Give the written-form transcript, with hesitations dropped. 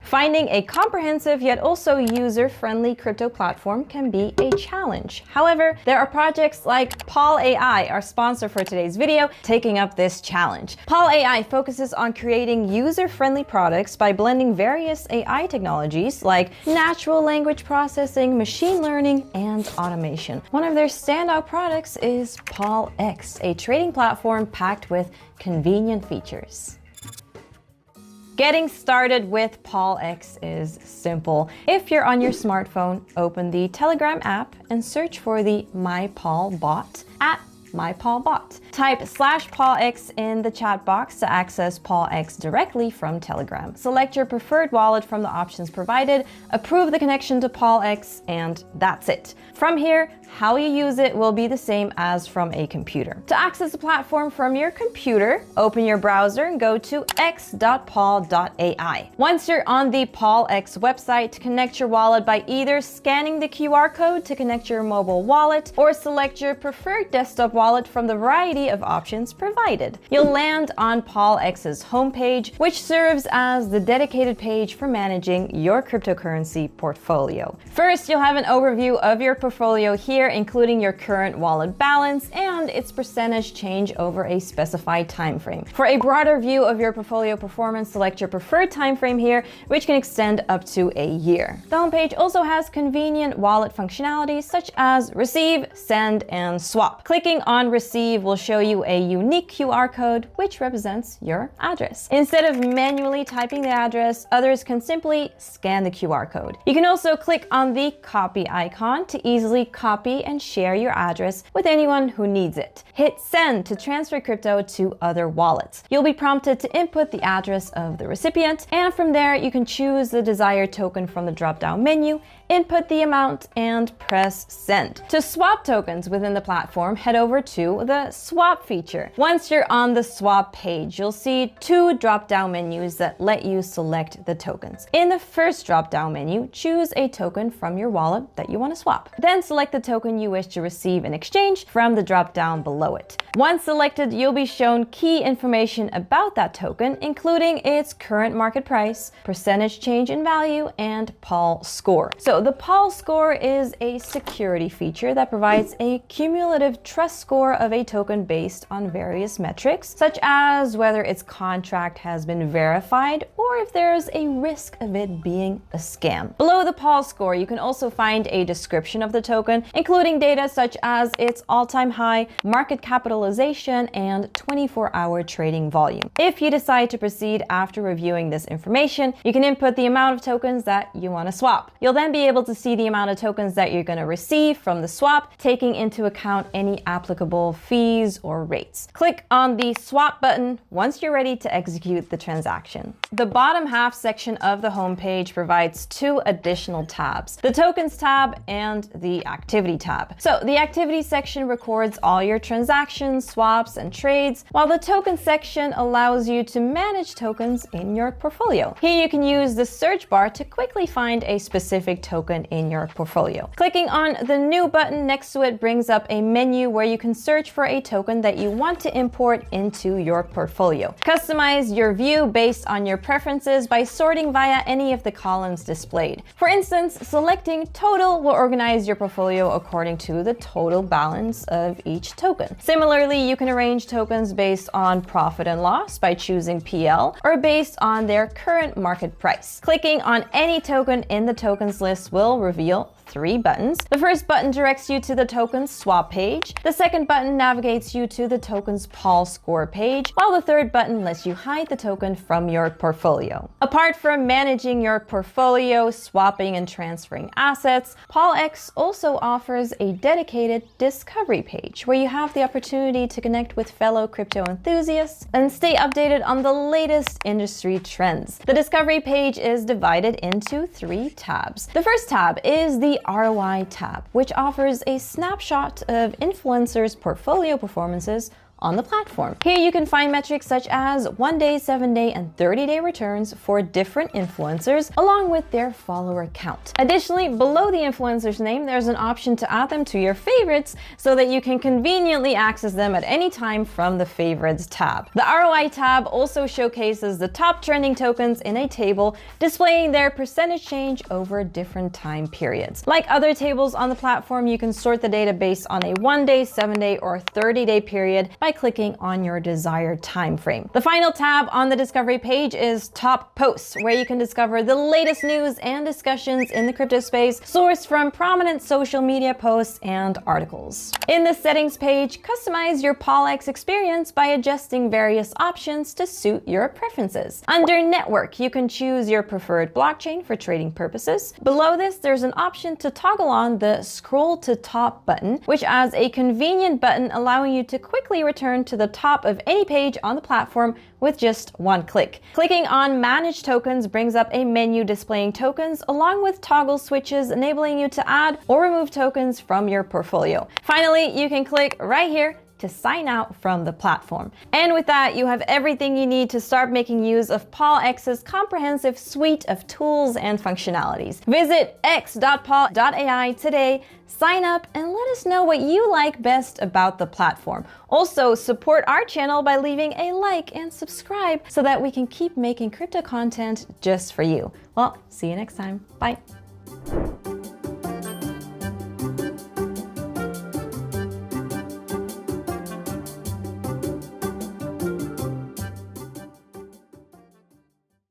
Finding a comprehensive yet also user-friendly crypto platform can be a challenge. However, there are projects like PaalAI, our sponsor for today's video, taking up this challenge. PaalAI focuses on creating user-friendly products by blending various AI technologies like natural language processing, machine learning, and automation. One of their standout products is PaalX, a trading platform packed with convenient features. Getting started with PaalX is simple. If you're on your smartphone, open the Telegram app and search for the MyPaalBot at MyPaalBot. Type /PaalX in the chat box to access PaalX directly from Telegram. Select your preferred wallet from the options provided, approve the connection to PaalX, and that's it. From here, how you use it will be the same as from a computer. To access the platform from your computer, open your browser and go to x.paal.ai. Once you're on the PaalX website, connect your wallet by either scanning the QR code to connect your mobile wallet or select your preferred desktop wallet from the variety of options provided. You'll land on PaalX's homepage, which serves as the dedicated page for managing your cryptocurrency portfolio. First, you'll have an overview of your portfolio here, including your current wallet balance and its percentage change over a specified time frame. For a broader view of your portfolio performance, select your preferred time frame here, which can extend up to a year. The homepage also has convenient wallet functionalities such as receive, send, and swap. Clicking on receive will show you a unique QR code which represents your address. Instead of manually typing the address, others can simply scan the QR code. You can also click on the copy icon to easily copy and share your address with anyone who needs it. Hit send to transfer crypto to other wallets. You'll be prompted to input the address of the recipient, and from there you can choose the desired token from the drop-down menu, input the amount, and press send. To swap tokens within the platform, head over to the swap feature. Once you're on the swap page, you'll see two drop-down menus that let you select the tokens. In the first drop-down menu, choose a token from your wallet that you want to swap. Then select the token you wish to receive in exchange from the drop-down below it. Once selected, you'll be shown key information about that token, including its current market price, percentage change in value, and Paalscore. So the Paalscore is a security feature that provides a cumulative trust score of a token based on various metrics, such as whether its contract has been verified or if there's a risk of it being a scam. Below the Paalscore, you can also find a description of the token, including data such as its all-time high, market capitalization, and 24-hour trading volume. If you decide to proceed after reviewing this information, you can input the amount of tokens that you want to swap. You'll then be able to see the amount of tokens that you're going to receive from the swap, taking into account any applicable fees or rates. Click on the swap button once you're ready to execute the transaction. The bottom half section of the homepage provides two additional tabs, the tokens tab and the activity tab. So the activity section records all your transactions, swaps, and trades, while the token section allows you to manage tokens in your portfolio. Here you can use the search bar to quickly find a specific token in your portfolio. Clicking on the new button next to it brings up a menu where you can search for a token that you want to import into your portfolio. Customize your view based on your preferences by sorting via any of the columns displayed. For instance, selecting total will organize your portfolio according to the total balance of each token. Similarly, you can arrange tokens based on profit and loss by choosing PL or based on their current market price. Clicking on any token in the tokens list will reveal three buttons. The first button directs you to the token's swap page. The second button navigates you to the token's Paalscore page, while the third button lets you hide the token from your portfolio. Apart from managing your portfolio, swapping, and transferring assets, PaalX also offers a dedicated discovery page where you have the opportunity to connect with fellow crypto enthusiasts and stay updated on the latest industry trends. The discovery page is divided into three tabs. The first tab is the ROI tab, which offers a snapshot of influencers' portfolio performances on the platform. Here you can find metrics such as 1-day, 7-day, and 30-day returns for different influencers, along with their follower count. Additionally, below the influencer's name, there's an option to add them to your favorites so that you can conveniently access them at any time from the Favorites tab. The ROI tab also showcases the top trending tokens in a table, displaying their percentage change over different time periods. Like other tables on the platform, you can sort the data based on a 1-day, 7-day, or 30-day period by clicking on your desired time frame. The final tab on the discovery page is Top Posts, where you can discover the latest news and discussions in the crypto space, sourced from prominent social media posts and articles. In the settings page, customize your PaalX experience by adjusting various options to suit your preferences. Under Network, you can choose your preferred blockchain for trading purposes. Below this, there's an option to toggle on the Scroll to Top button, which adds a convenient button allowing you to quickly return to the top of any page on the platform with just one click. Clicking on Manage Tokens brings up a menu displaying tokens along with toggle switches enabling you to add or remove tokens from your portfolio. Finally, you can click right here to sign out from the platform. And with that, you have everything you need to start making use of PaalX's comprehensive suite of tools and functionalities. Visit x.paal.ai today, sign up, and let us know what you like best about the platform. Also, support our channel by leaving a like and subscribe so that we can keep making crypto content just for you. Well, see you next time. Bye.